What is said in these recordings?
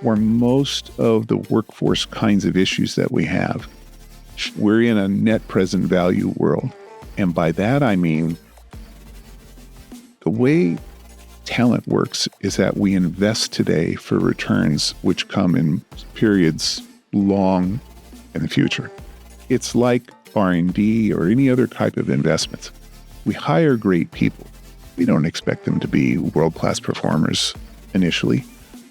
for most of the workforce kinds of issues that we have, we're in a net present value world. And by that, I mean, the way talent works is that we invest today for returns which come in periods long in the future. It's like R&D or any other type of investments. We hire great people. We don't expect them to be world-class performers initially,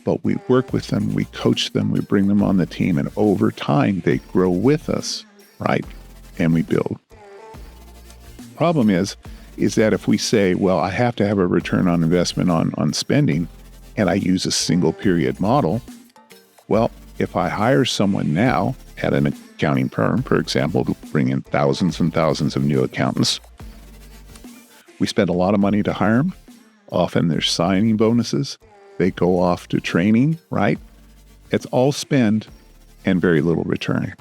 but we work with them, we coach them, we bring them on the team, and over time, they grow with us, right? And we build. Problem is that if we say, well, I have to have a return on investment on spending, and I use a single period model, well, if I hire someone now at an accounting firm, for example, to bring in thousands and thousands of new accountants, we spend a lot of money to hire them. Often there's signing bonuses. They go off to training, right? It's all spend and very little return.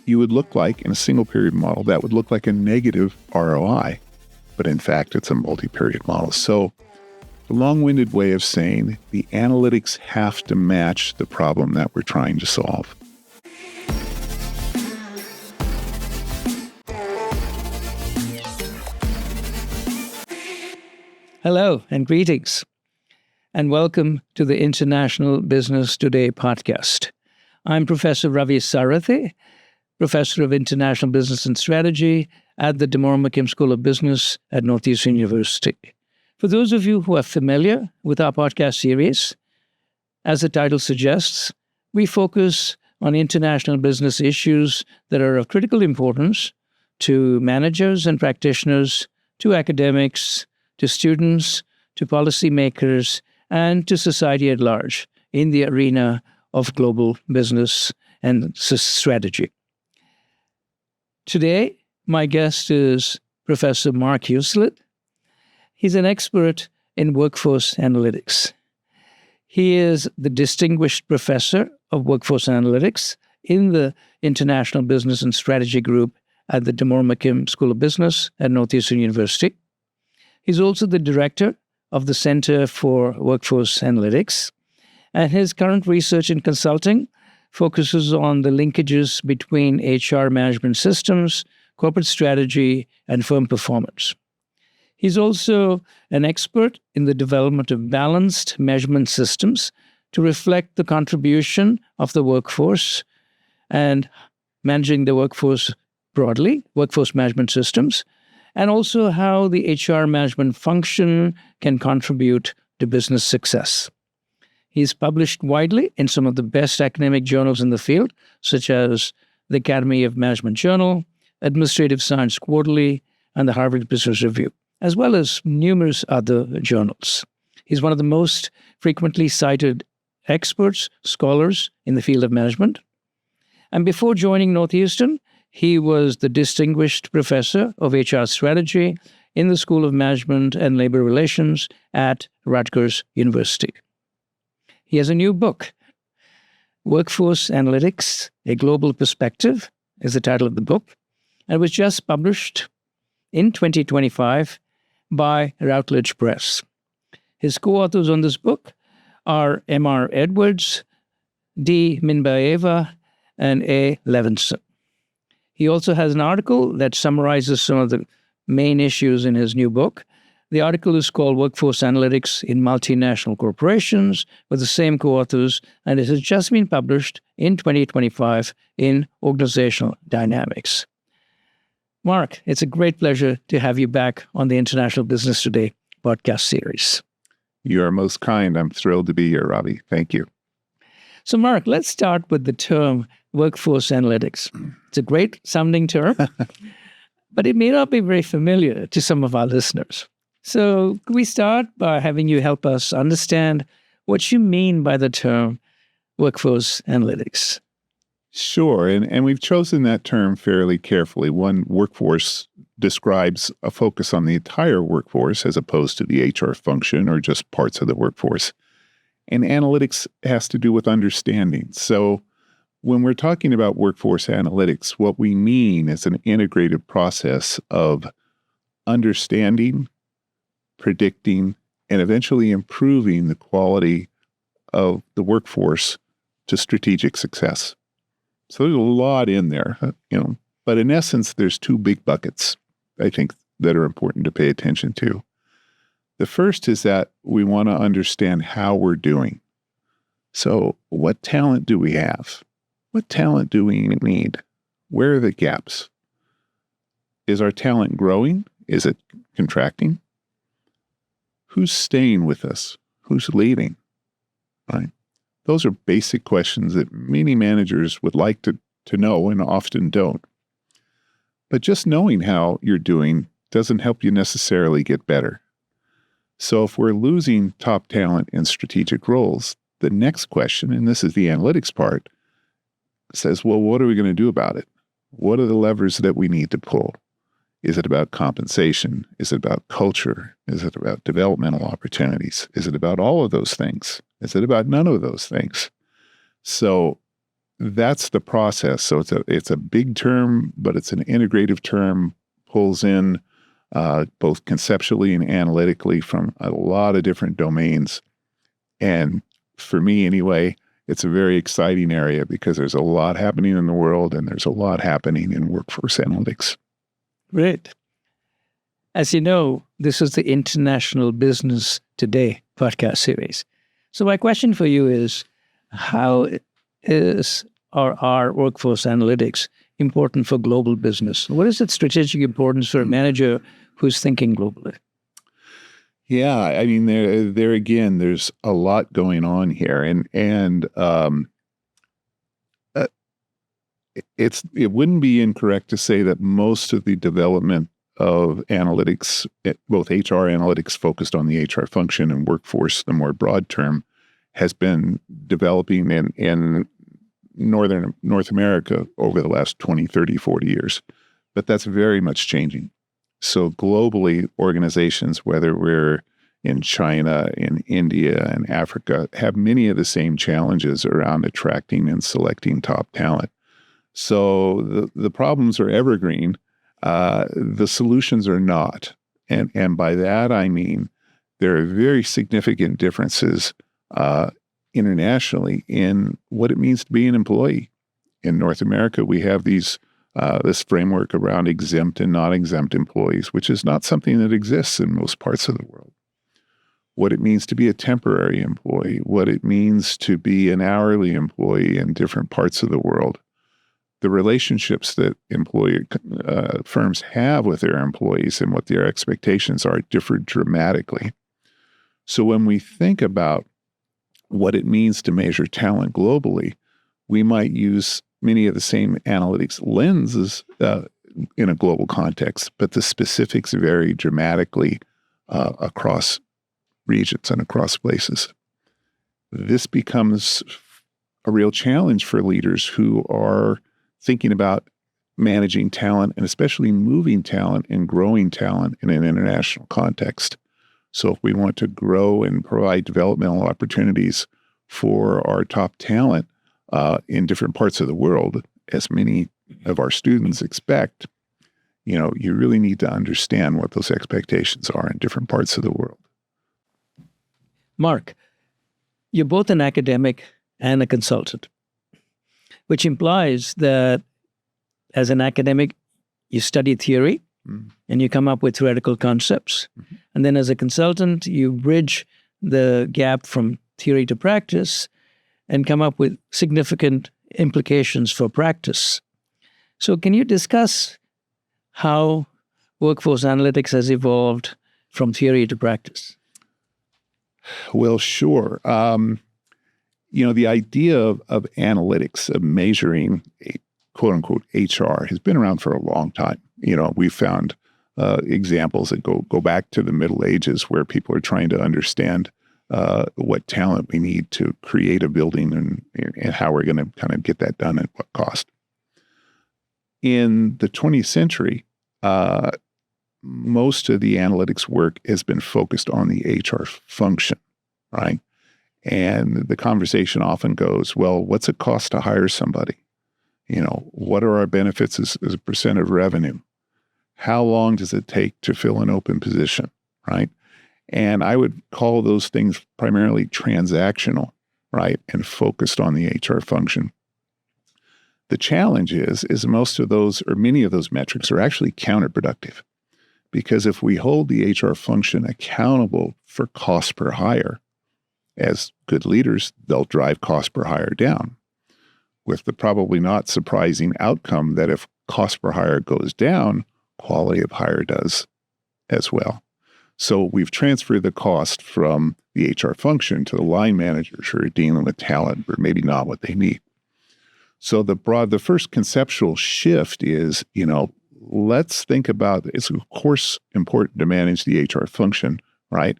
You would look like, in a single period model, that would look like a negative ROI, but in fact, it's a multi-period model. So the long-winded way of saying the analytics have to match the problem that we're trying to solve. Hello and greetings, and welcome to the International Business Today podcast. I'm Professor Ravi Sarathy, Professor of International Business and Strategy at the Demore School of Business at Northeastern University. For those of you who are familiar with our podcast series, as the title suggests, we focus on international business issues that are of critical importance to managers and practitioners, to academics, to students, to policymakers, and to society at large in the arena of global business and strategy. Today, my guest is Professor Mark Huselid. He's an expert in workforce analytics. He is the Distinguished Professor of Workforce Analytics in the International Business and Strategy Group at the Demore School of Business at Northeastern University. He's also the Director of the Center for Workforce Analytics, and his current research and consulting focuses on the linkages between HR management systems, corporate strategy, and firm performance. He's also an expert in the development of balanced measurement systems to reflect the contribution of the workforce and managing the workforce broadly, workforce management systems, and also how the HR management function can contribute to business success. He's published widely in some of the best academic journals in the field, such as the Academy of Management Journal, Administrative Science Quarterly, and the Harvard Business Review, as well as numerous other journals. He's one of the most frequently cited experts, scholars in the field of management. And before joining Northeastern, he was the Distinguished Professor of HR Strategy in the School of Management and Labor Relations at Rutgers University. He has a new book, Workforce Analytics, A Global Perspective, is the title of the book, and was just published in 2025 by Routledge Press. His co-authors on this book are M.R. Edwards, D. Minbaeva, and A. Levinson. He also has an article that summarizes some of the main issues in his new book. The article is called Workforce Analytics in Multinational Corporations with the same co-authors, and it has just been published in 2025 in Organizational Dynamics. Mark, it's a great pleasure to have you back on the International Business Today podcast series. You are most kind. I'm thrilled to be here, Ravi. Thank you. So, Mark, let's start with the term workforce analytics. It's a great sounding term, but it may not be very familiar to some of our listeners. So could we start by having you help us understand what you mean by the term workforce analytics? Sure. And we've chosen that term fairly carefully. One, workforce describes a focus on the entire workforce as opposed to the HR function or just parts of the workforce. And analytics has to do with understanding. So when we're talking about workforce analytics, what we mean is an integrated process of understanding, predicting, and eventually improving the quality of the workforce to strategic success. So there's a lot in there, but in essence, there's two big buckets, I think, that are important to pay attention to. The first is that we want to understand how we're doing. So what talent do we have? What talent do we need? Where are the gaps? Is our talent growing? Is it contracting? Who's staying with us? Who's leaving? Right? Those are basic questions that many managers would like to know and often don't. But just knowing how you're doing doesn't help you necessarily get better. So if we're losing top talent in strategic roles, the next question, and this is the analytics part, says, well, what are we going to do about it? What are the levers that we need to pull? Is it about compensation? Is it about culture? Is it about developmental opportunities? Is it about all of those things? Is it about none of those things? So that's the process. So it's a big term, but it's an integrative term, pulls in both conceptually and analytically from a lot of different domains. And for me anyway, it's a very exciting area because there's a lot happening in the world and there's a lot happening in workforce analytics. Great. As you know, this is the International Business Today podcast series. So my question for you is, how is our workforce analytics important for global business? What is its strategic importance for a manager who's thinking globally? Yeah, I mean, there again, there's a lot going on here, and it wouldn't be incorrect to say that most of the development of analytics, both HR analytics focused on the HR function and workforce, the more broad term, has been developing in North America over the last 20, 30, 40 years. But that's very much changing. So globally, organizations, whether we're in China, in India, and Africa, have many of the same challenges around attracting and selecting top talent. So the problems are evergreen. The solutions are not. And by that, I mean, there are very significant differences internationally in what it means to be an employee. In North America, we have this framework around exempt and non-exempt employees, which is not something that exists in most parts of the world. What it means to be a temporary employee, what it means to be an hourly employee in different parts of the world. The relationships that firms have with their employees and what their expectations are differ dramatically. So when we think about what it means to measure talent globally, we might use many of the same analytics lenses in a global context, but the specifics vary dramatically across regions and across places. This becomes a real challenge for leaders who are thinking about managing talent and especially moving talent and growing talent in an international context. So if we want to grow and provide developmental opportunities for our top talent in different parts of the world, as many of our students expect, you really need to understand what those expectations are in different parts of the world. Mark, you're both an academic and a consultant, which implies that as an academic, you study theory and you come up with theoretical concepts. Mm-hmm. And then as a consultant, you bridge the gap from theory to practice and come up with significant implications for practice. So can you discuss how workforce analytics has evolved from theory to practice? Well, sure. The idea of analytics, of measuring a quote-unquote HR, has been around for a long time. We've found examples that go back to the Middle Ages where people are trying to understand what talent we need to create a building and how we're going to kind of get that done at what cost. In the 20th century, most of the analytics work has been focused on the HR function, right? And the conversation often goes, well, what's it cost to hire somebody? What are our benefits as a percent of revenue? How long does it take to fill an open position, right? And I would call those things primarily transactional, right, and focused on the HR function. The challenge is most of those, or many of those metrics are actually counterproductive. Because if we hold the HR function accountable for cost per hire, as good leaders, they'll drive cost per hire down, with the probably not surprising outcome that if cost per hire goes down, quality of hire does as well. So we've transferred the cost from the HR function to the line managers who are dealing with talent or maybe not what they need. So the first conceptual shift is, let's think about, it's of course important to manage the HR function, right?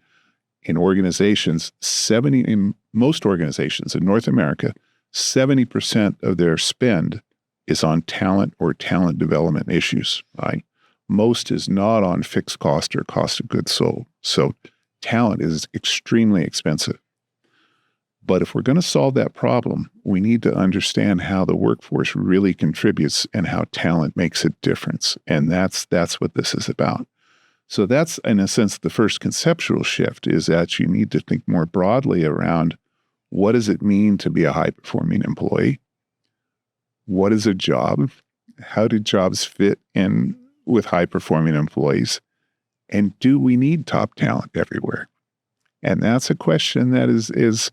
In organizations, in most organizations in North America, 70% of their spend is on talent or talent development issues, right? Most is not on fixed cost or cost of goods sold. So talent is extremely expensive. But if we're going to solve that problem, we need to understand how the workforce really contributes and how talent makes a difference. And that's what this is about. So that's, in a sense, the first conceptual shift, is that you need to think more broadly around what does it mean to be a high-performing employee? What is a job? How do jobs fit in with high-performing employees? And do we need top talent everywhere? And that's a question that is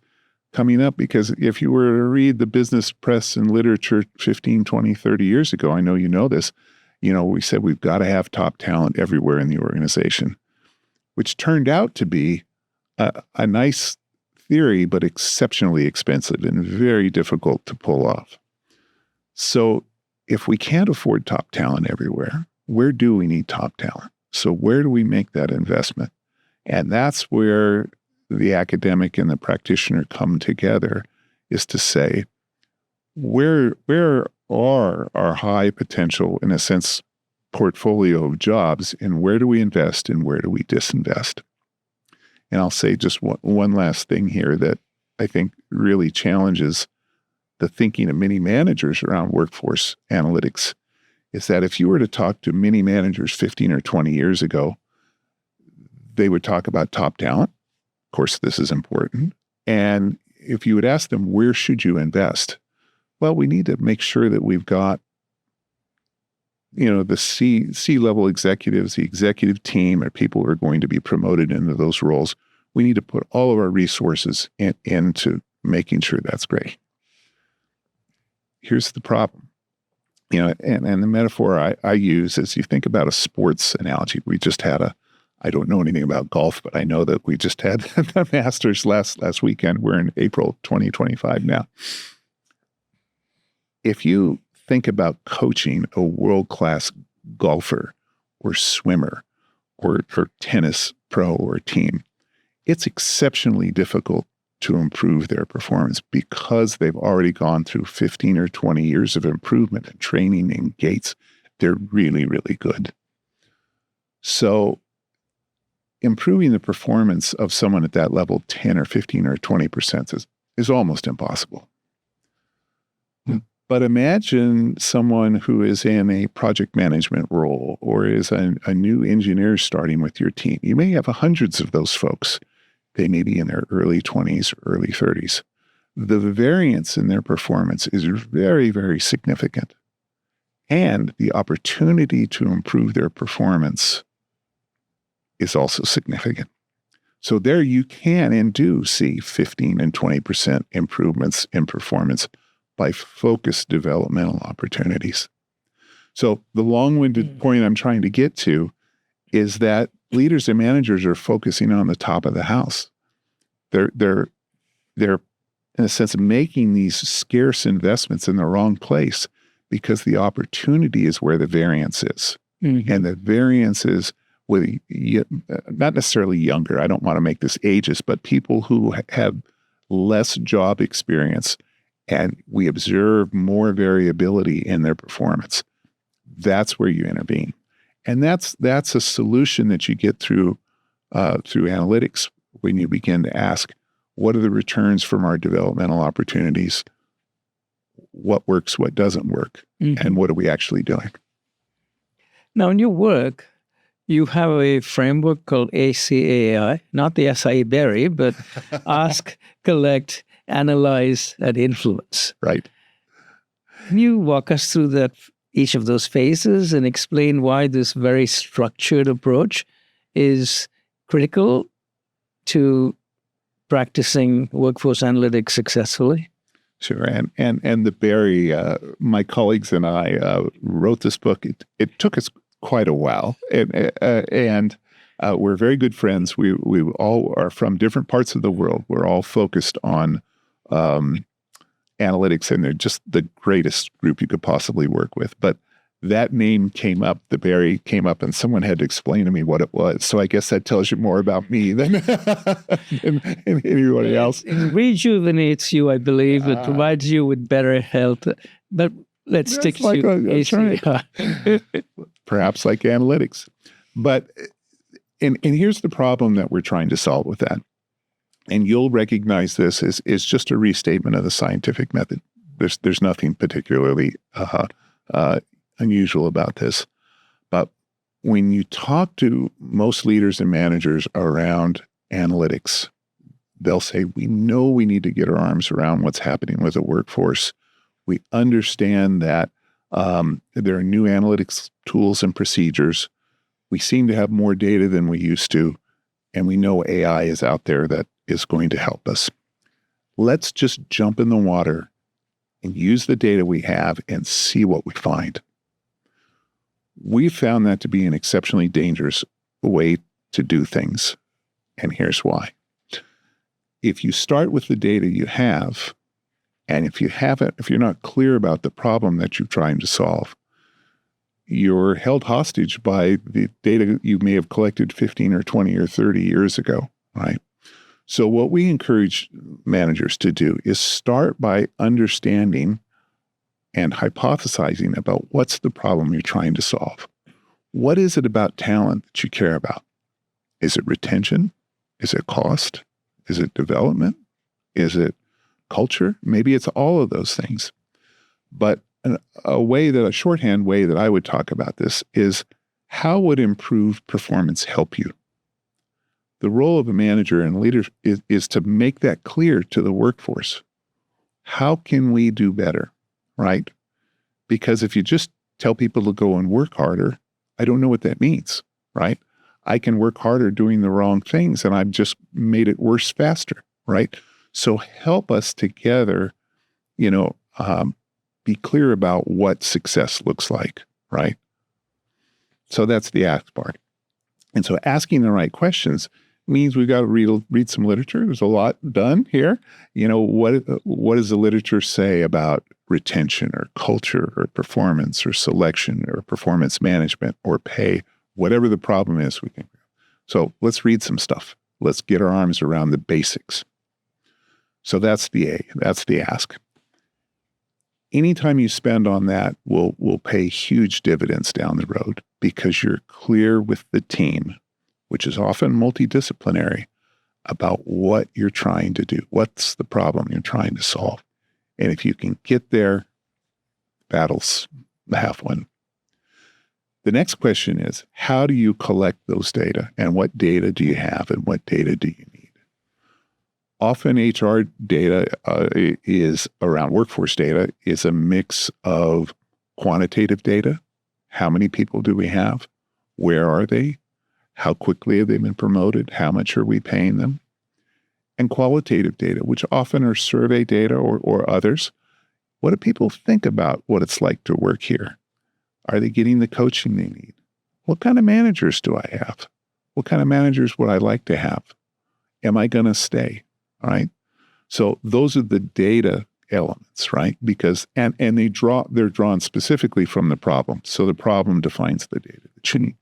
coming up, because if you were to read the business press and literature 15, 20, 30 years ago, I know you know this, we said we've got to have top talent everywhere in the organization, which turned out to be a nice theory, but exceptionally expensive and very difficult to pull off. So if we can't afford top talent everywhere, where do we need top talent? So where do we make that investment? And that's where the academic and the practitioner come together, is to say, where are our high potential, in a sense, portfolio of jobs, and where do we invest and where do we disinvest? And I'll say just one last thing here that I think really challenges the thinking of many managers around workforce analytics, is that if you were to talk to many managers 15 or 20 years ago, they would talk about top talent. Of course, this is important. And if you would ask them, where should you invest? Well, we need to make sure that we've got, the C-level executives, the executive team, or people who are going to be promoted into those roles. We need to put all of our resources into making sure that's great. Here's the problem. And the metaphor I use is, you think about a sports analogy. We just had I don't know anything about golf, but I know that we just had the Masters last weekend. We're in April 2025 now. If you think about coaching a world-class golfer or swimmer or tennis pro or team, it's exceptionally difficult to improve their performance, because they've already gone through 15 or 20 years of improvement and training and gates. They're really, really good. So improving the performance of someone at that level 10 or 15 or 20% is almost impossible. But imagine someone who is in a project management role, or is a new engineer starting with your team. You may have hundreds of those folks. They may be in their early 20s or early 30s. The variance in their performance is very, very significant. And the opportunity to improve their performance is also significant. So there you can and do see 15 and 20% improvements in performance by focused developmental opportunities. So the long-winded point I'm trying to get to is that leaders and managers are focusing on the top of the house. They're in a sense making these scarce investments in the wrong place, because the opportunity is where the variance is. Mm-hmm. And the variance is with not necessarily younger, I don't want to make this ageist, but people who have less job experience, and we observe more variability in their performance. That's where you intervene. And that's a solution that you get through analytics, when you begin to ask, what are the returns from our developmental opportunities? What works, what doesn't work, and what are we actually doing? Now, in your work, you have a framework called ACAI, not the acai berry, but Ask, Collect, analyze, and influence. Right. Can you walk us through each of those phases and explain why this very structured approach is critical to practicing workforce analytics successfully? Sure. And the Barry, my colleagues and I wrote this book. It took us quite a while, and we're very good friends. We all are from different parts of the world. We're all focused on analytics, and they're just the greatest group you could possibly work with. But that name came up, the Barry came up, and someone had to explain to me what it was. So I guess that tells you more about me than anybody else. It rejuvenates you, I believe. It provides you with better health. But let's stick to ACAI. Perhaps like analytics. But, and here's the problem that we're trying to solve with that. And you'll recognize this as just a restatement of the scientific method. There's nothing particularly unusual about this. But when you talk to most leaders and managers around analytics, they'll say, we know we need to get our arms around what's happening with the workforce. We understand that there are new analytics tools and procedures. We seem to have more data than we used to, and we know AI is out there that is going to help us. Let's just jump in the water and use the data we have and see what we find. We found that to be an exceptionally dangerous way to do things, and here's why. If you start with the data you have, and if you're not clear about the problem that you're trying to solve, you're held hostage by the data you may have collected 15 or 20 or 30 years ago, right? So what we encourage managers to do is start by understanding and hypothesizing about what's the problem you're trying to solve. What is it about talent that you care about? Is it retention? Is it cost? Is it development? Is it culture? Maybe it's all of those things. But a shorthand way that I would talk about this is, how would improved performance help you? The role of a manager and leader is to make that clear to the workforce. How can we do better, right? Because if you just tell people to go and work harder, I don't know what that means, right? I can work harder doing the wrong things, and I've just made it worse faster, right? So help us together, be clear about what success looks like, right? So that's the ask part. And so asking the right questions means we've got to read some literature. There's a lot done here. What does the literature say about retention or culture or performance or selection or performance management or pay, whatever the problem is. So let's read some stuff. Let's get our arms around the basics. So that's the ask. Anytime you spend on that will pay huge dividends down the road, because you're clear with the team, which is often multidisciplinary, about what you're trying to do. What's the problem you're trying to solve? And if you can get there, battle's half won. The next question is, how do you collect those data? And what data do you have, and what data do you need? Often HR data is around workforce data is a mix of quantitative data. How many people do we have? Where are they? How quickly have they been promoted? How much are we paying them? And qualitative data, which often are survey data or others. What do people think about what it's like to work here? Are they getting the coaching they need? What kind of managers do I have? What kind of managers would I like to have? Am I going to stay? All right. So those are the data elements, right? Because, and they're drawn specifically from the problem. So the problem defines the data that you need.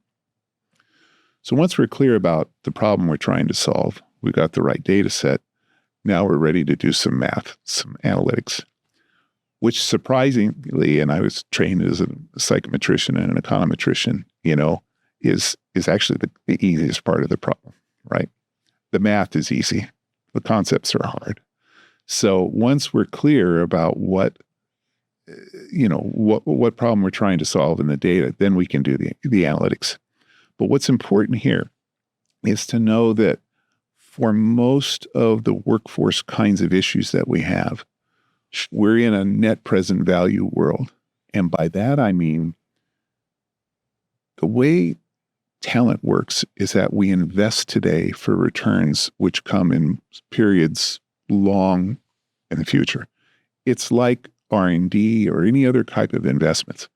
So once we're clear about the problem we're trying to solve, we've got the right data set. Now we're ready to do some math, some analytics, which surprisingly, and I was trained as a psychometrician and an econometrician, is actually the easiest part of the problem, right? The math is easy. The concepts are hard. So once we're clear about what problem we're trying to solve in the data, then we can do the analytics. But what's important here is to know that for most of the workforce kinds of issues that we have, we're in a net present value world. And by that, I mean, the way talent works is that we invest today for returns which come in periods long in the future. It's like R&D or any other type of investments.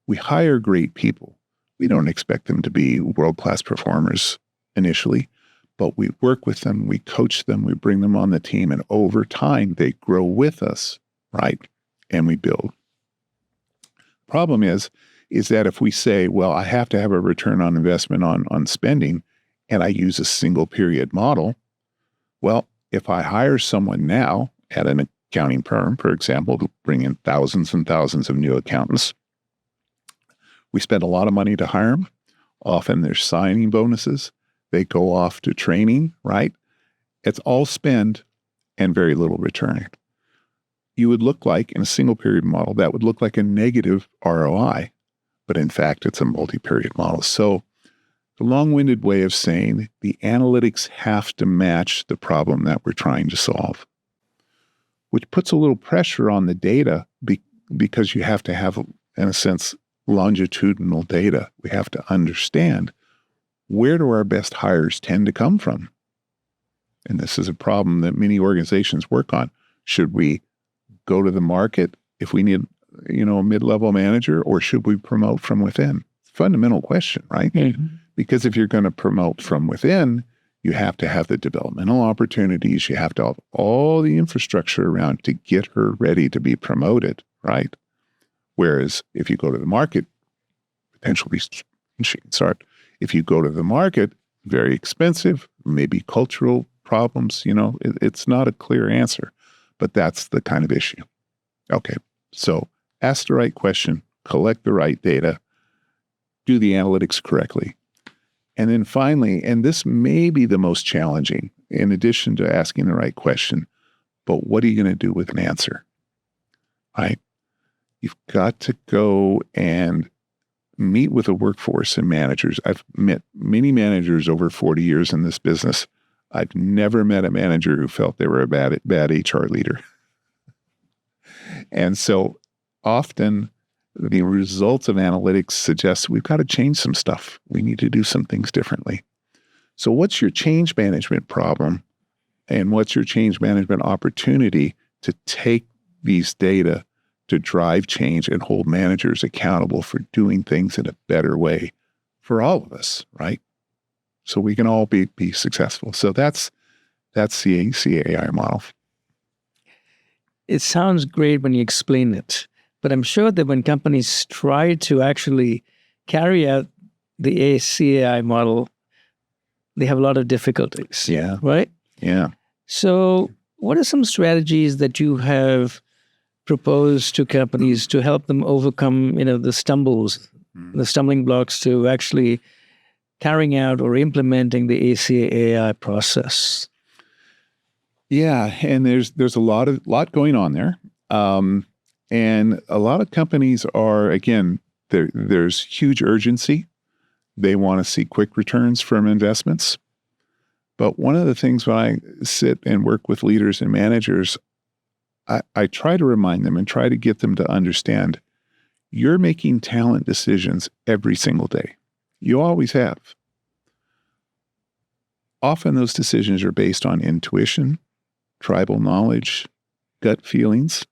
We hire great people. We don't expect them to be world-class performers initially, but we work with them, we coach them, we bring them on the team, and over time, they grow with us, right? And we build. Problem is that if we say, well, I have to have a return on investment on spending, and I use a single period model, well, if I hire someone now at an accounting firm, for example, to bring in thousands and thousands of new accountants, we spend a lot of money to hire them. Often there's signing bonuses. They go off to training, right? It's all spend and very little return. You would look like, in a single period model, that would look like a negative ROI, but in fact, it's a multi-period model. So the long-winded way of saying the analytics have to match the problem that we're trying to solve, which puts a little pressure on the data because you have to have, in a sense, longitudinal data. We have to understand, where do our best hires tend to come from? And this is a problem that many organizations work on. Should we go to the market if we need, a mid-level manager, or should we promote from within? It's a fundamental question, right? Mm-hmm. Because if you're going to promote from within, you have to have the developmental opportunities. You have to have all the infrastructure around to get her ready to be promoted, right? Whereas if you go to the market, potentially she can start. If you go to the market, very expensive, maybe cultural problems, it's not a clear answer, but that's the kind of issue. Okay, so ask the right question, collect the right data, do the analytics correctly. And then finally, and this may be the most challenging, in addition to asking the right question, but what are you going to do with an answer, right? You've got to go and meet with a workforce and managers. I've met many managers over 40 years in this business. I've never met a manager who felt they were a bad HR leader. And so often the results of analytics suggest we've got to change some stuff. We need to do some things differently. So what's your change management problem? And what's your change management opportunity to take these data to drive change and hold managers accountable for doing things in a better way for all of us, right? So we can all be successful. So that's the ACAI model. It sounds great when you explain it, but I'm sure that when companies try to actually carry out the ACAI model, they have a lot of difficulties. Yeah. Right? Yeah. So what are some strategies that you have proposed to companies to help them overcome, the stumbling blocks to actually carrying out or implementing the ACAI process? Yeah, and there's a lot going on there, and a lot of companies are, again, there's huge urgency. They want to see quick returns from investments. But one of the things when I sit and work with leaders and managers, I try to remind them and try to get them to understand, you're making talent decisions every single day. You always have. Often those decisions are based on intuition, tribal knowledge, gut feelings.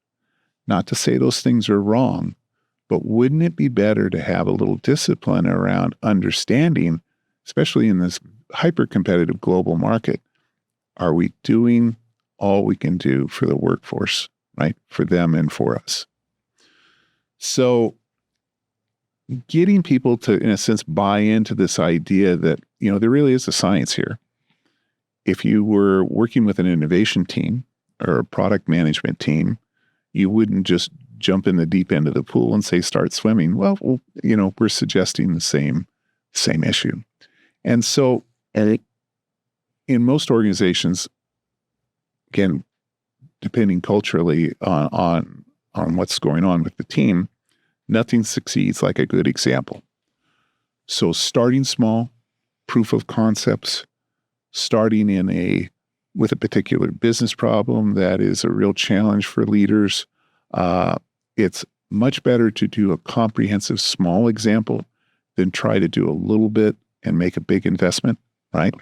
Not to say those things are wrong, but wouldn't it be better to have a little discipline around understanding, especially in this hyper-competitive global market, are we doing all we can do for the workforce, right? For them and for us. So getting people to, in a sense, buy into this idea that, there really is a science here. If you were working with an innovation team or a product management team, you wouldn't just jump in the deep end of the pool and say, start swimming. Well, we're suggesting the same issue. And so in most organizations, again, depending culturally on what's going on with the team, nothing succeeds like a good example. So starting small, proof of concepts, starting in a with a particular business problem that is a real challenge for leaders, it's much better to do a comprehensive small example than try to do a little bit and make a big investment, right?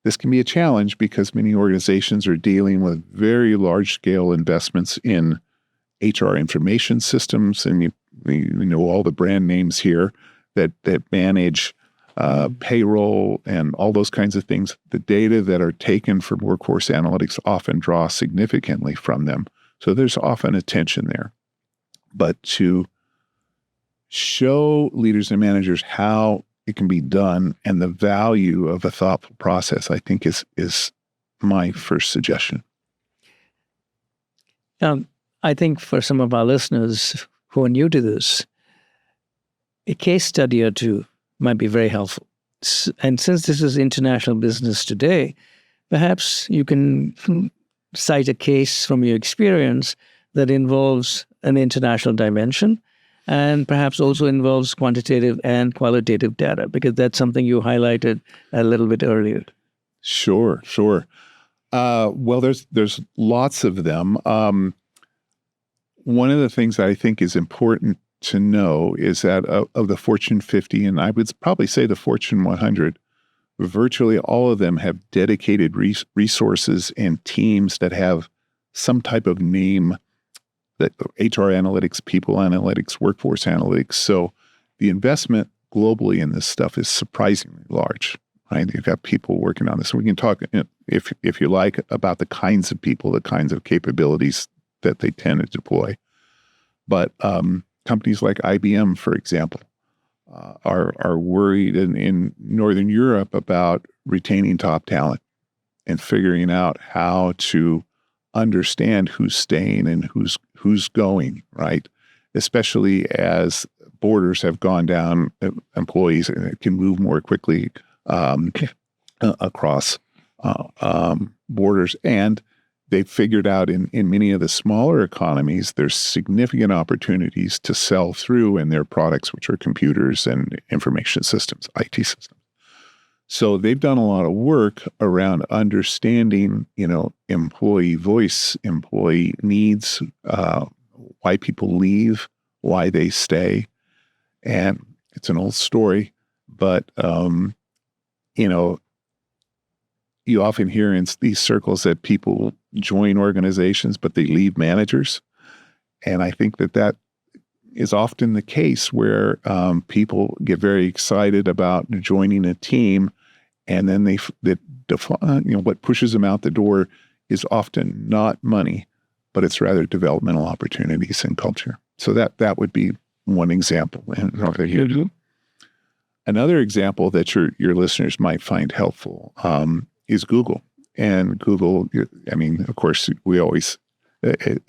This can be a challenge because many organizations are dealing with very large-scale investments in HR information systems, and you know all the brand names here that manage payroll and all those kinds of things. The data that are taken from workforce analytics often draw significantly from them. So there's often a tension there. But to show leaders and managers how it can be done and the value of a thoughtful process, I think is my first suggestion. I think for some of our listeners who are new to this, a case study or two might be very helpful. And since this is international business today, perhaps you can cite a case from your experience that involves an international dimension and perhaps also involves quantitative and qualitative data, because that's something you highlighted a little bit earlier. Sure. Well, there's lots of them. One of the things I think is important to know is that of the Fortune 50, and I would probably say the Fortune 100, virtually all of them have dedicated resources and teams that have some type of name, that HR analytics, people analytics, workforce analytics. So the investment globally in this stuff is surprisingly large, right? You've got people working on this. We can talk, if you like, about the kinds of people, the kinds of capabilities that they tend to deploy. But companies like IBM, for example, are worried in Northern Europe about retaining top talent and figuring out how to understand who's staying and who's going, right? Especially as borders have gone down, employees can move more quickly across borders. And they've figured out in many of the smaller economies, there's significant opportunities to sell through in their products, which are computers and information systems, IT systems. So they've done a lot of work around understanding, employee voice, employee needs, why people leave, why they stay. And it's an old story, but, you often hear in these circles that people join organizations, but they leave managers. And I think that is often the case where people get very excited about joining a team, and then what pushes them out the door is often not money, but it's rather developmental opportunities and culture. So that would be one example. Another example that your listeners might find helpful is Google. And Google, of course, we always,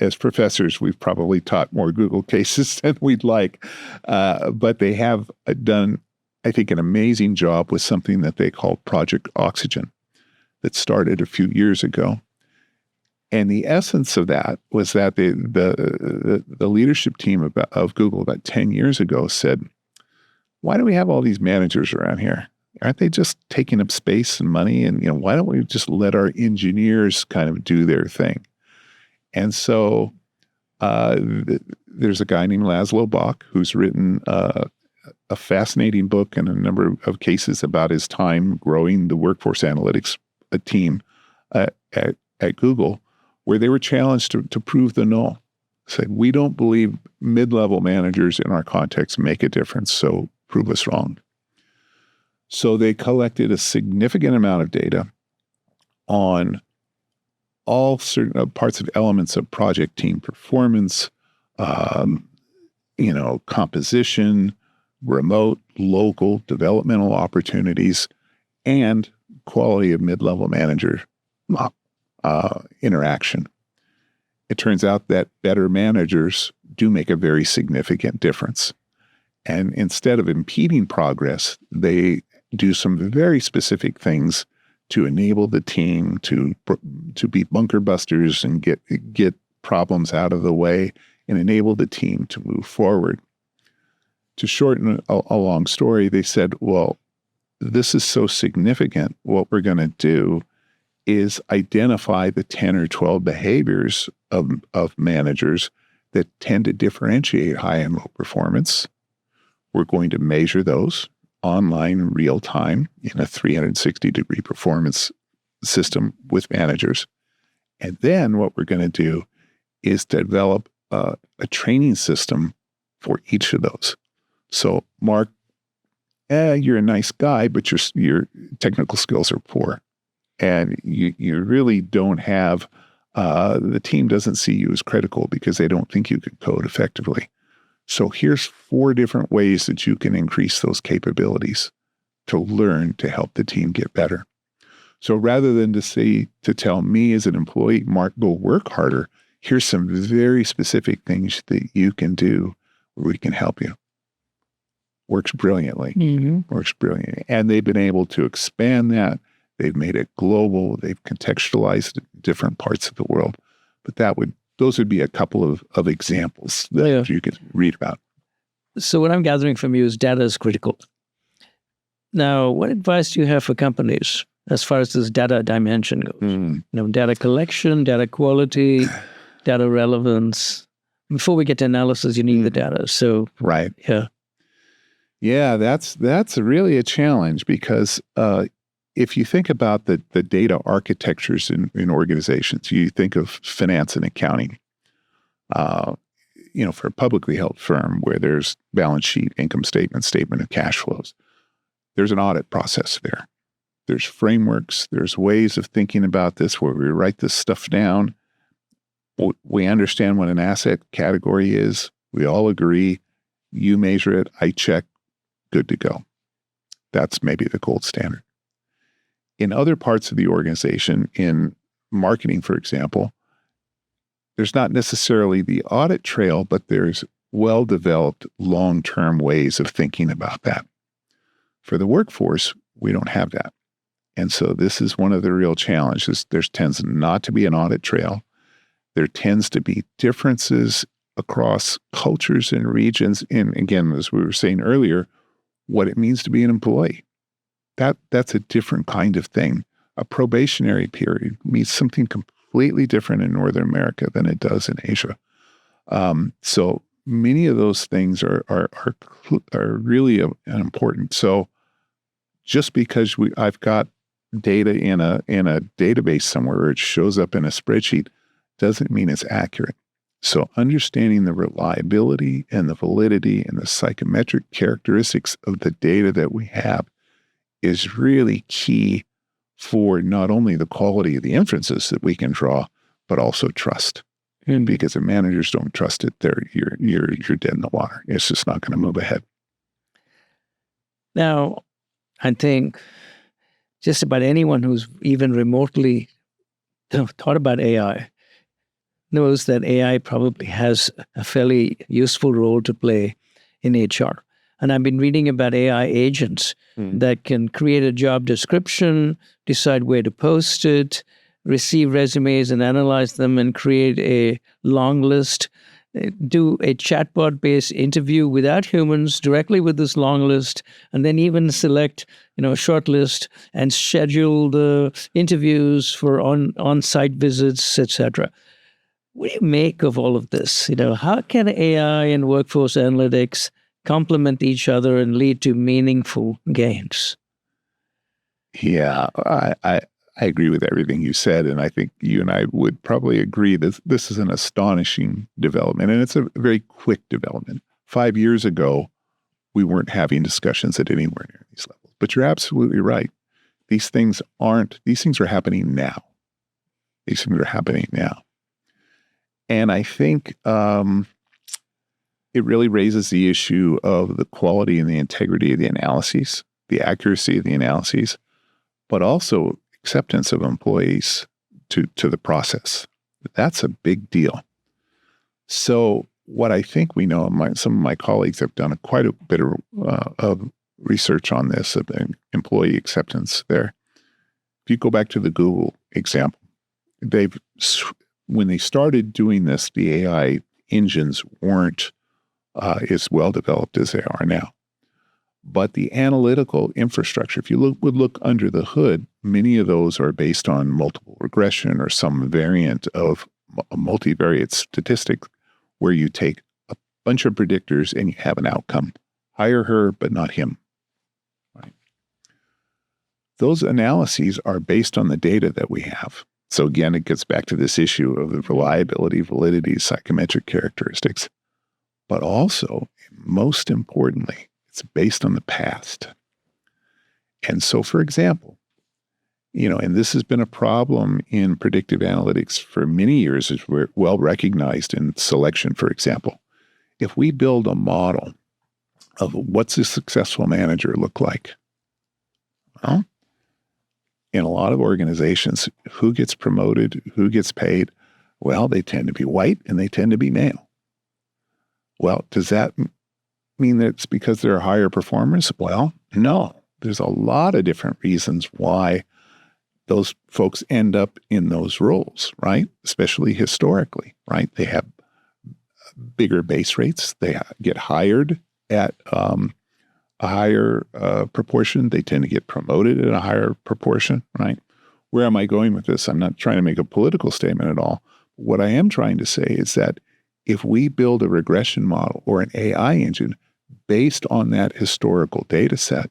as professors, we've probably taught more Google cases than we'd like, but they have done, I think, an amazing job with something that they call Project Oxygen that started a few years ago. And the essence of that was that the leadership team of Google about 10 years ago said, why do we have all these managers around here? Aren't they just taking up space and money? And, why don't we just let our engineers kind of do their thing? And so there's a guy named Laszlo Bock who's written a fascinating book and a number of cases about his time growing the workforce analytics team at Google, where they were challenged to prove the null. Said, we don't believe mid-level managers in our context make a difference, so prove us wrong. So they collected a significant amount of data on all certain parts of elements of project team performance, composition, remote, local, developmental opportunities, and quality of mid-level manager interaction. It turns out that better managers do make a very significant difference. And instead of impeding progress, they do some very specific things to enable the team to be bunker busters and get problems out of the way and enable the team to move forward. To shorten a long story, they said, well, this is so significant. What we're going to do is identify the 10 or 12 behaviors of managers that tend to differentiate high and low performance. We're going to measure those online, real time, in a 360-degree performance system with managers. And then what we're going to do is develop a training system for each of those. So, Mark, you're a nice guy, but your technical skills are poor. And you really don't have, the team doesn't see you as critical because they don't think you can code effectively. So here's 4 different ways that you can increase those capabilities to learn to help the team get better. So rather than to tell me as an employee, Mark, go work harder, here's some very specific things that you can do where we can help you. Works brilliantly. Mm-hmm. Works brilliantly. And they've been able to expand that. They've made it global. They've contextualized it in different parts of the world. But those would be a couple of examples that you could read about. So what I'm gathering from you is data is critical. Now, what advice do you have for companies as far as this data dimension goes? Data collection, data quality, data relevance. Before we get to analysis, you need the data. So right. Yeah. Yeah, that's really a challenge because if you think about the data architectures in organizations, you think of finance and accounting. For a publicly held firm where there's balance sheet, income statement, statement of cash flows, there's an audit process there. There's frameworks, there's ways of thinking about this where we write this stuff down. We understand what an asset category is. We all agree. You measure it, I check, good to go. That's maybe the gold standard. In other parts of the organization, in marketing, for example, there's not necessarily the audit trail, but there's well-developed long-term ways of thinking about that. For the workforce, we don't have that. And so this is one of the real challenges. There tends not to be an audit trail. There tends to be differences across cultures and regions. And again, as we were saying earlier, what it means to be an employee. That's a different kind of thing. A probationary period means something completely different in Northern America than it does in Asia. So many of those things are really important. So just because I've got data in a database somewhere, or it shows up in a spreadsheet, doesn't mean it's accurate. So understanding the reliability and the validity and the psychometric characteristics of the data that we have is really key for not only the quality of the inferences that we can draw, but also trust. And because if managers don't trust it, you're dead in the water. It's just not going to move ahead. Now, I think just about anyone who's even remotely thought about AI knows that AI probably has a fairly useful role to play in HR. And I've been reading about AI agents that can create a job description, decide where to post it, receive resumes and analyze them and create a long list, do a chatbot-based interview without humans directly with this long list, and then even select, a short list and schedule the interviews for on-site visits, etc. What do you make of all of this? How can AI and workforce analytics complement each other and lead to meaningful gains? Yeah, I agree with everything you said, and I think you and I would probably agree that this is an astonishing development, and it's a very quick development. 5 years ago, we weren't having discussions at anywhere near these levels. But you're absolutely right. These things are happening now. These things are happening now. And I think it really raises the issue of the quality and the integrity of the analyses, the accuracy of the analyses, but also acceptance of employees to the process. That's a big deal. So what I think we know, some of my colleagues have done quite a bit of research on this, of employee acceptance there. If you go back to the Google example, when they started doing this, the AI engines weren't as well developed as they are now. But the analytical infrastructure, if you would look under the hood, many of those are based on multiple regression or some variant of a multivariate statistic where you take a bunch of predictors and you have an outcome. Hire her, but not him. Right? Those analyses are based on the data that we have. So again, it gets back to this issue of the reliability, validity, psychometric characteristics. But also, most importantly, it's based on the past. And so, for example, and this has been a problem in predictive analytics for many years, as we're well recognized in selection, for example. If we build a model of what's a successful manager look like, well, in a lot of organizations, who gets promoted, who gets paid? Well, they tend to be white and they tend to be male. Well, does that mean that it's because they're higher performers? Well, no. There's a lot of different reasons why those folks end up in those roles, right? Especially historically, right? They have bigger base rates. They get hired at a higher proportion. They tend to get promoted at a higher proportion, right? Where am I going with this? I'm not trying to make a political statement at all. What I am trying to say is that if we build a regression model or an AI engine based on that historical data set,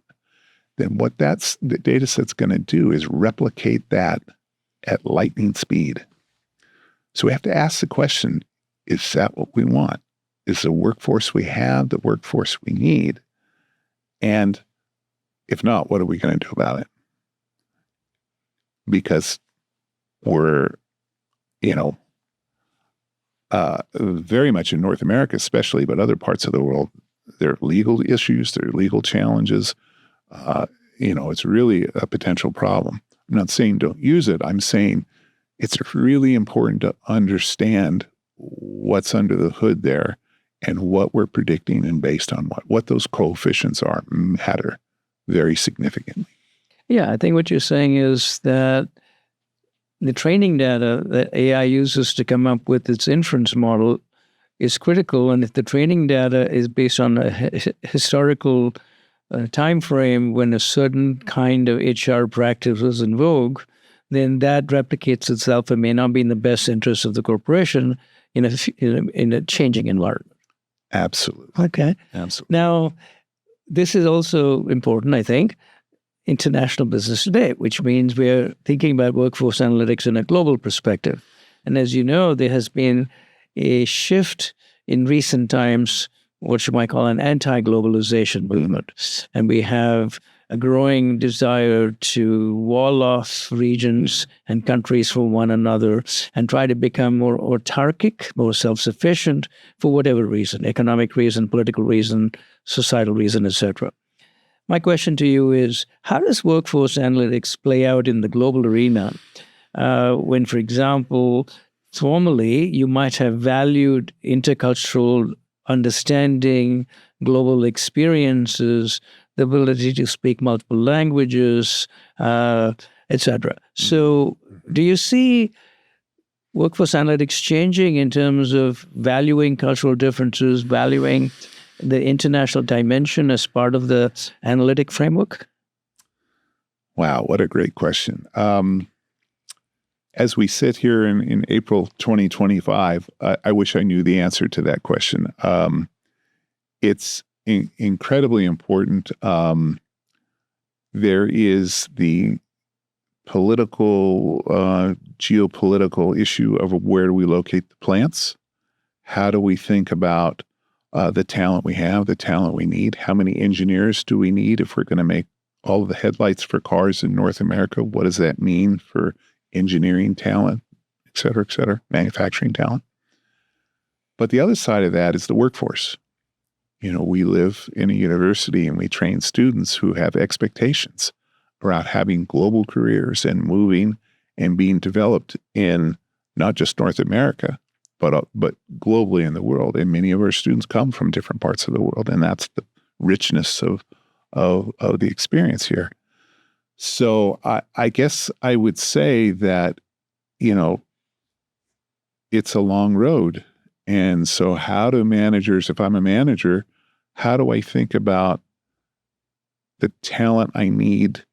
then what the data set's going to do is replicate that at lightning speed. So we have to ask the question, is that what we want? Is the workforce we have the workforce we need? And if not, what are we going to do about it? Because we're, very much in North America especially, but other parts of the world, there are legal issues, there are legal challenges. It's really a potential problem. I'm not saying don't use it. I'm saying it's really important to understand what's under the hood there and what we're predicting and based on what those coefficients are matter very significantly. Yeah, I think what you're saying is that the training data that AI uses to come up with its inference model is critical. And if the training data is based on a historical time frame when a certain kind of HR practice was in vogue, then that replicates itself and may not be in the best interest of the corporation in a changing environment. Absolutely. Okay. Absolutely. Now, this is also important, I think, international business today, which means we're thinking about workforce analytics in a global perspective. And as you know, there has been a shift in recent times, what you might call an anti-globalization movement. And we have a growing desire to wall off regions and countries from one another and try to become more autarkic, more self-sufficient for whatever reason, economic reason, political reason, societal reason, etc. My question to you is, how does workforce analytics play out in the global arena when, for example, formerly you might have valued intercultural understanding, global experiences, the ability to speak multiple languages, etc. So do you see workforce analytics changing in terms of valuing cultural differences, valuing the international dimension as part of the analytic framework? Wow, what a great question. As we sit here in April 2025, I wish I knew the answer to that question. It's incredibly important. There is the political, geopolitical issue of where do we locate the plants? How do we think about the talent we have, the talent we need? How many engineers do we need if we're going to make all of the headlights for cars in North America? What does that mean for engineering talent, et cetera, manufacturing talent? But the other side of that is the workforce. We live in a university and we train students who have expectations around having global careers and moving and being developed in not just North America, but globally in the world. And many of our students come from different parts of the world, and that's the richness of the experience here. So I guess I would say that, it's a long road. And so how do managers, if I'm a manager, how do I think about the talent I need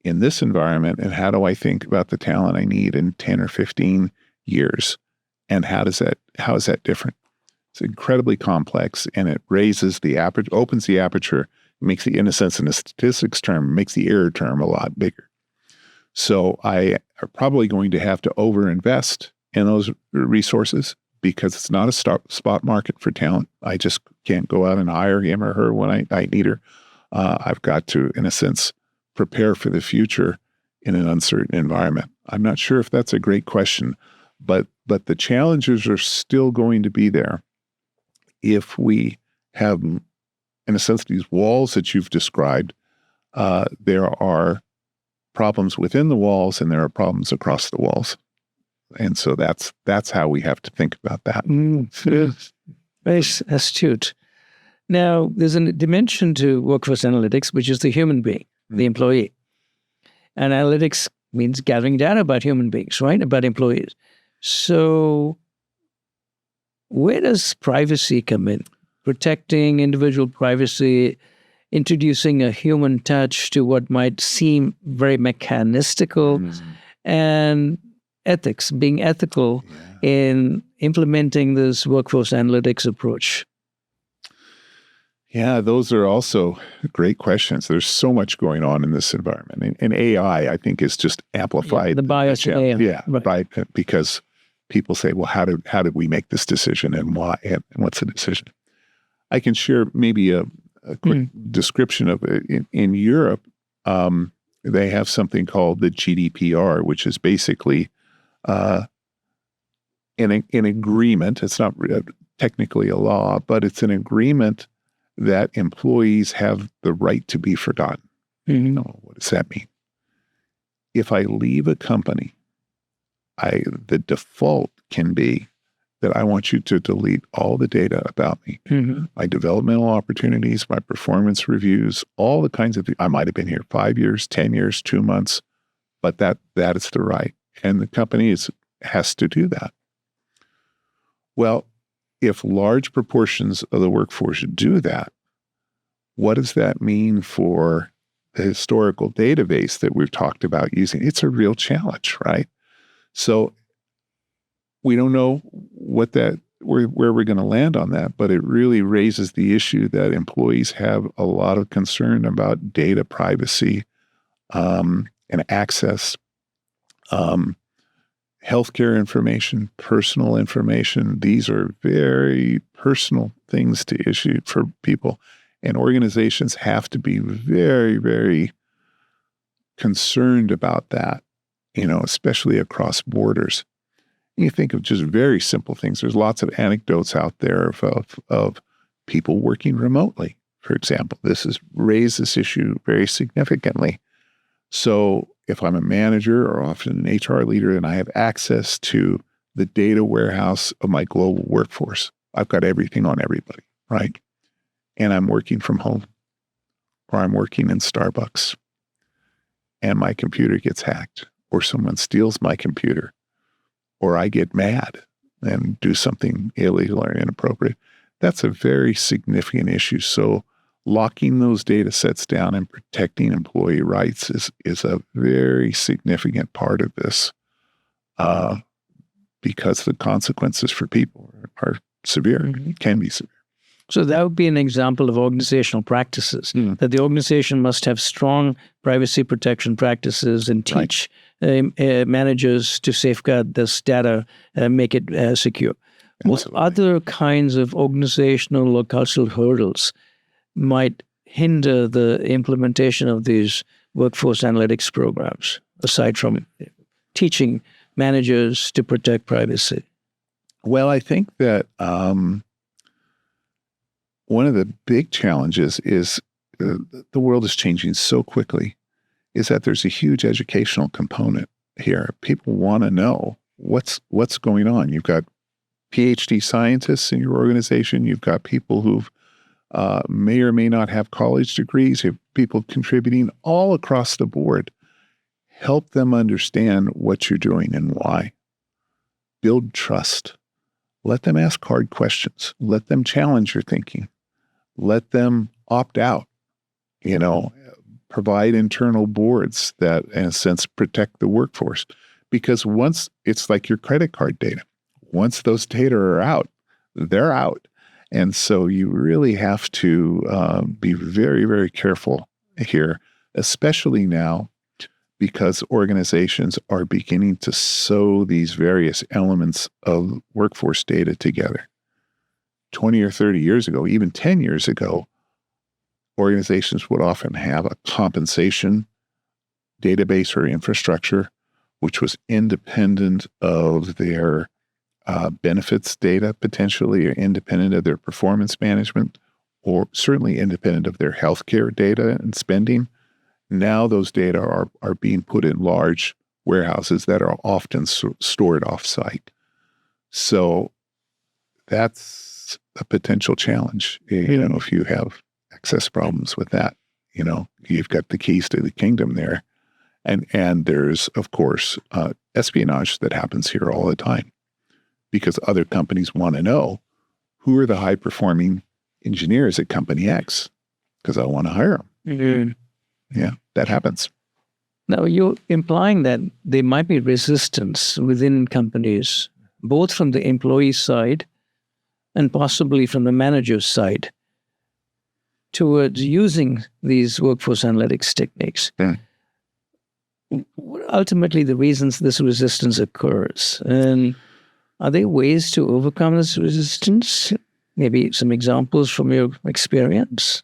in this environment, and how do I think about the talent I need in 10 or 15 years? And how is that different? It's incredibly complex, and it raises the aperture, opens the aperture, makes the innocence in a statistics term, makes the error term a lot bigger. So I are probably going to have to overinvest in those resources because it's not a spot market for talent. I just can't go out and hire him or her when I need her. I've got to, in a sense, prepare for the future in an uncertain environment. I'm not sure if that's a great question, but the challenges are still going to be there if we have, in a sense, these walls that you've described. There are problems within the walls and there are problems across the walls. And so that's how we have to think about that. Very astute. Now, there's a dimension to workforce analytics, which is the human being, the employee. And analytics means gathering data about human beings, right? About employees. So where does privacy come in? Protecting individual privacy, introducing a human touch to what might seem very mechanistical, and ethics, being ethical in implementing this workforce analytics approach. Yeah, those are also great questions. There's so much going on in this environment. And AI, I think, is just amplified. The bias in AI. Yeah, right. Because people say, well, how did we make this decision and why? And what's the decision? I can share maybe a quick description of it. In Europe, they have something called the GDPR, which is basically an agreement. It's not technically a law, but it's an agreement that employees have the right to be forgotten. What does that mean? If I leave a company, the default can be that I want you to delete all the data about me, my developmental opportunities, my performance reviews, all the kinds of, I might have been here 5 years, 10 years, 2 months, but that is the right. And the company has to do that. Well, if large proportions of the workforce do that, what does that mean for the historical database that we've talked about using? It's a real challenge, right? So we don't know where we're going to land on that, but it really raises the issue that employees have a lot of concern about data privacy and access, healthcare information, personal information. These are very personal things to issue for people. And organizations have to be very, very concerned about that, especially across borders. You think of just very simple things. There's lots of anecdotes out there of people working remotely, for example. This has raised this issue very significantly. So if I'm a manager or often an HR leader and I have access to the data warehouse of my global workforce, I've got everything on everybody, right? And I'm working from home or I'm working in Starbucks and my computer gets hacked or someone steals my computer or I get mad and do something illegal or inappropriate. That's a very significant issue. So locking those data sets down and protecting employee rights is a very significant part of this because the consequences for people are severe, can be severe. So that would be an example of organizational practices, that the organization must have strong privacy protection practices and teach managers to safeguard this data, make it secure. Absolutely. What other kinds of organizational or cultural hurdles might hinder the implementation of these workforce analytics programs, aside from teaching managers to protect privacy? Well, I think that one of the big challenges is the world is changing so quickly, is that there's a huge educational component here. People want to know what's going on. You've got PhD scientists in your organization. You've got people who've may or may not have college degrees. You have people contributing all across the board. Help them understand what you're doing and why. Build trust. Let them ask hard questions. Let them challenge your thinking. Let them opt out, provide internal boards that, in a sense, protect the workforce. Because once it's like your credit card data, once those data are out, they're out. And so you really have to be very, very careful here, especially now, because organizations are beginning to sew these various elements of workforce data together. 20 or 30 years ago, even 10 years ago, organizations would often have a compensation database or infrastructure, which was independent of their benefits data, potentially, or independent of their performance management, or certainly independent of their healthcare data and spending. Now those data are being put in large warehouses that are often stored off-site. So that's a potential challenge. If you have access problems with that, you've got the keys to the kingdom there. And there's, of course, espionage that happens here all the time, because other companies want to know who are the high-performing engineers at company X, because I want to hire them. Mm-hmm. Yeah, that happens. Now, you're implying that there might be resistance within companies, both from the employee side and possibly from the manager's side, towards using these workforce analytics techniques. Mm. What are ultimately the reasons this resistance occurs? And are there ways to overcome this resistance? Maybe some examples from your experience?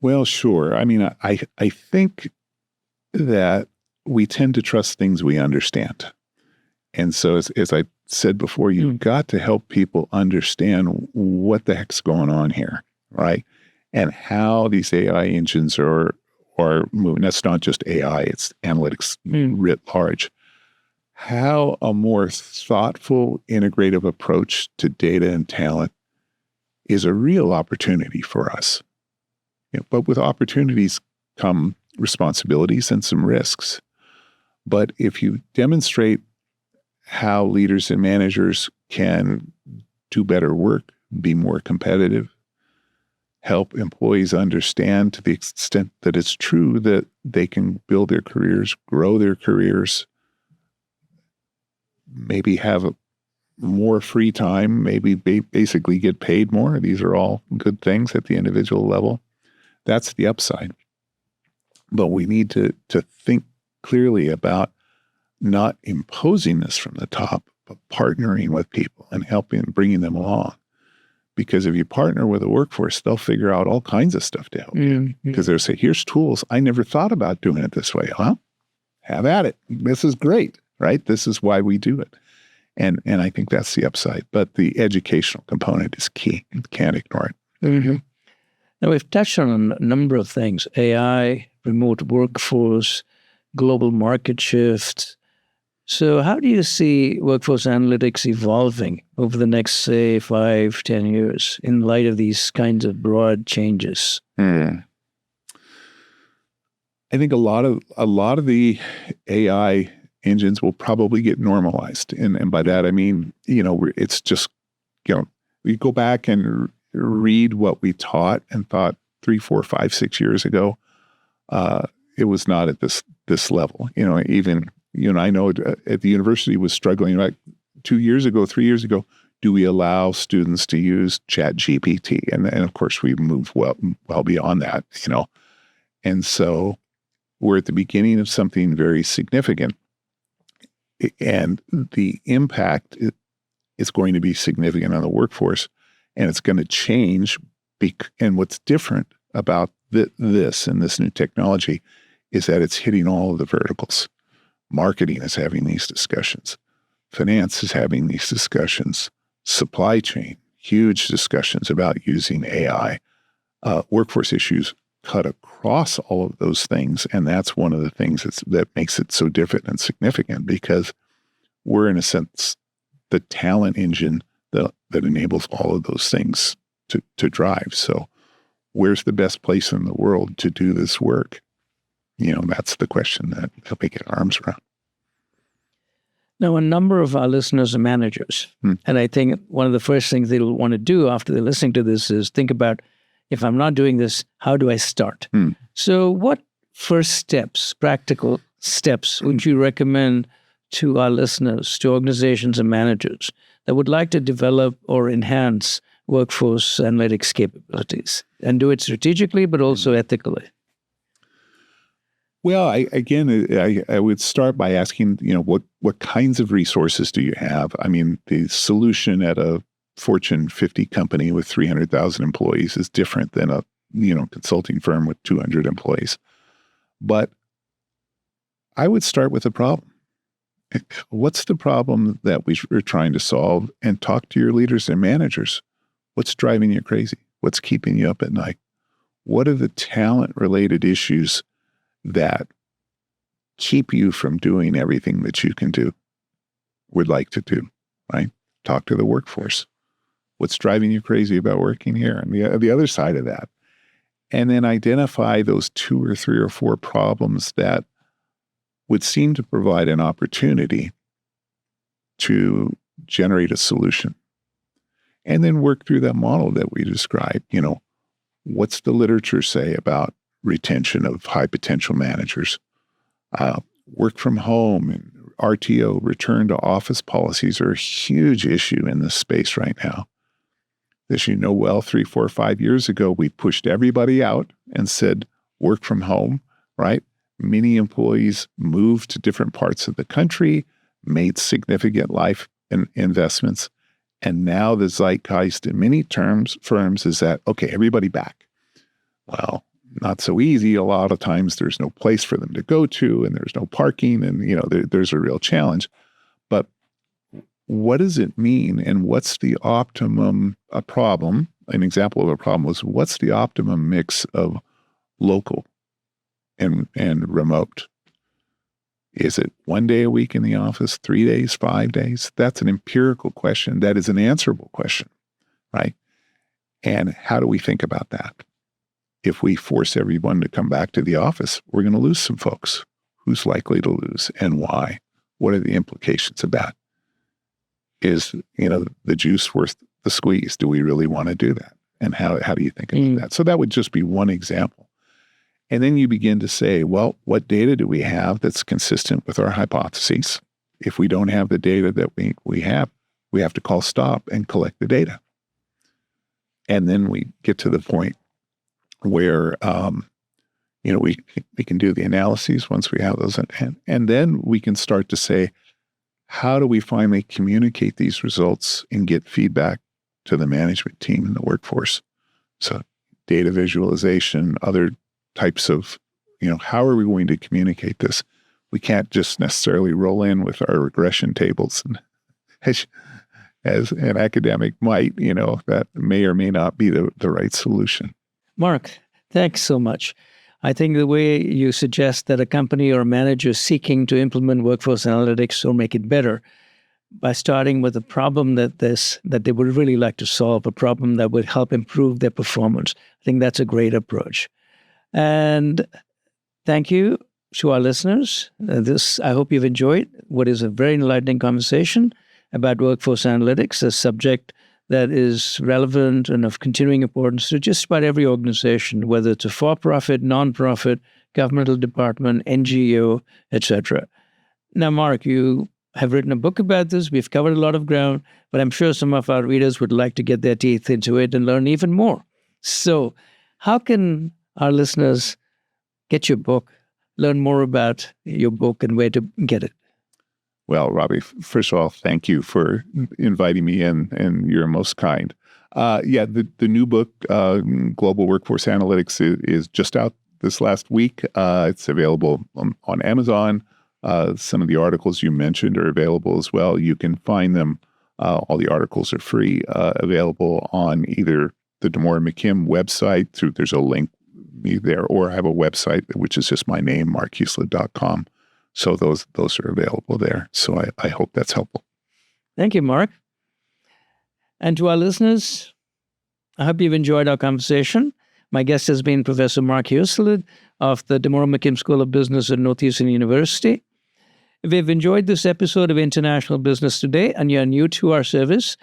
Well, sure. I mean, I think that we tend to trust things we understand. And so as I said before, you've got to help people understand what the heck's going on here, right? And how these AI engines are moving. That's not just AI, it's analytics writ large. How a more thoughtful, integrative approach to data and talent is a real opportunity for us. But with opportunities come responsibilities and some risks. But if you demonstrate how leaders and managers can do better work, be more competitive, help employees understand to the extent that it's true that they can build their careers, grow their careers, maybe have more free time, maybe basically get paid more. These are all good things at the individual level. That's the upside. But we need to think clearly about not imposing this from the top, but partnering with people and helping and bringing them along. Because if you partner with a workforce, they'll figure out all kinds of stuff to help you. Because they'll say, here's tools. I never thought about doing it this way. Well, have at it. This is great, right? This is why we do it. And I think that's the upside. But the educational component is key. You can't ignore it. Mm-hmm. Now, we've touched on a number of things: AI, remote workforce, global market shifts. So how do you see workforce analytics evolving over the next, say, 5, 10 years in light of these kinds of broad changes? I think a lot of the AI engines will probably get normalized. And by that, I mean, it's just, we go back and read what we taught and thought 3, 4, 5, 6 years ago, it was not at this level. Even I know at the university was struggling, like 2 years ago, 3 years ago, do we allow students to use ChatGPT? And of course, we've moved well beyond that, And so we're at the beginning of something very significant. And the impact is going to be significant on the workforce, and it's going to change. And what's different about this new technology is that it's hitting all of the verticals. Marketing is having these discussions. Finance is having these discussions. Supply chain, huge discussions about using AI. Workforce issues cut across all of those things, and that's one of the things that makes it so different and significant, because we're, in a sense, the talent engine that enables all of those things to drive. So where's the best place in the world to do this work? That's the question that we get our arms around. Now, a number of our listeners are managers. And I think one of the first things they'll want to do after they're listening to this is think about, If I'm not doing this, how do I start? So what first steps, practical steps, would you recommend to our listeners, to organizations and managers that would like to develop or enhance workforce analytics capabilities and do it strategically, but also ethically? Well, I would start by asking, what kinds of resources do you have? I mean, the solution at a Fortune 50 company with 300,000 employees is different than a, consulting firm with 200 employees. But I would start with a problem. What's the problem that we're trying to solve? And talk to your leaders and managers. What's driving you crazy? What's keeping you up at night? What are the talent-related issues that keep you from doing everything that you would like to do, right? Talk to the workforce. What's driving you crazy about working here? And the other side of that. And then identify those 2 or 3 or 4 problems that would seem to provide an opportunity to generate a solution. And then work through that model that we described. What's the literature say about retention of high potential managers? Work from home and RTO, return to office policies, are a huge issue in this space right now. As you know well, 3, 4, 5 years ago, we pushed everybody out and said, work from home, right? Many employees moved to different parts of the country, made significant life investments. And now the zeitgeist in many firms is that, okay, everybody back. Well, not so easy. A lot of times there's no place for them to go to, and there's no parking, and there's a real challenge. But what does it mean, and what's the optimum problem? An example of a problem was, what's the optimum mix of local and remote? Is it 1 day a week in the office, 3 days, 5 days? That's an empirical question. That is an answerable question, right? And how do we think about that? If we force everyone to come back to the office, we're going to lose some folks. Who's likely to lose and why? What are the implications of that? Is, the juice worth the squeeze? Do we really want to do that? And how do you think about that? So that would just be one example. And then you begin to say, well, what data do we have that's consistent with our hypotheses? If we don't have the data that we have to call stop and collect the data. And then we get to the point where, we can do the analyses once we have those. And then we can start to say, how do we finally communicate these results and get feedback to the management team and the workforce? So data visualization, other types of, how are we going to communicate this? We can't just necessarily roll in with our regression tables and as an academic might, that may or may not be the right solution. Mark, thanks so much. I think the way you suggest that a company or a manager seeking to implement workforce analytics or make it better by starting with a problem that they would really like to solve, a problem that would help improve their performance. I think that's a great approach. And thank you to our listeners. I hope you've enjoyed what is a very enlightening conversation about workforce analytics, a subject that is relevant and of continuing importance to just about every organization, whether it's a for-profit, non-profit, governmental department, NGO, etc. Now, Mark, you have written a book about this. We've covered a lot of ground, but I'm sure some of our readers would like to get their teeth into it and learn even more. So how can our listeners get your book, learn more about your book, and where to get it? Well, Robbie, first of all, thank you for inviting me in, and you're most kind. The new book, Global Workforce Analytics, is just out this last week. It's available on Amazon. Some of the articles you mentioned are available as well. You can find them. All the articles are free, available on either the DeMora McKim website. There's a link there, or I have a website, which is just my name, markhuselid.com. So those are available there. So I hope that's helpful. Thank you, Mark. And to our listeners, I hope you've enjoyed our conversation. My guest has been Professor Mark Huselid of the DeMora McKim School of Business at Northeastern University. If you've enjoyed this episode of International Business Today and you're new to our service,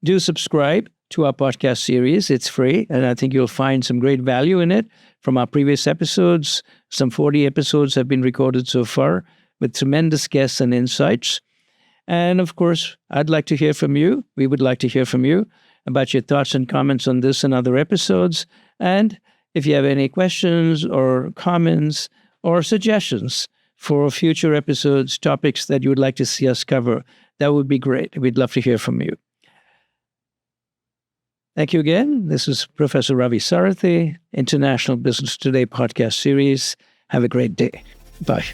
do subscribe, to our podcast series. It's free, and I think you'll find some great value in it from our previous episodes. Some 40 episodes have been recorded so far with tremendous guests and insights. And of course, I'd like to hear from you. We would like to hear from you about your thoughts and comments on this and other episodes. And if you have any questions or comments or suggestions for future episodes, topics that you would like to see us cover, that would be great. We'd love to hear from you. Thank you again. This is Professor Ravi Sarathi, International Business Today podcast series. Have a great day. Bye.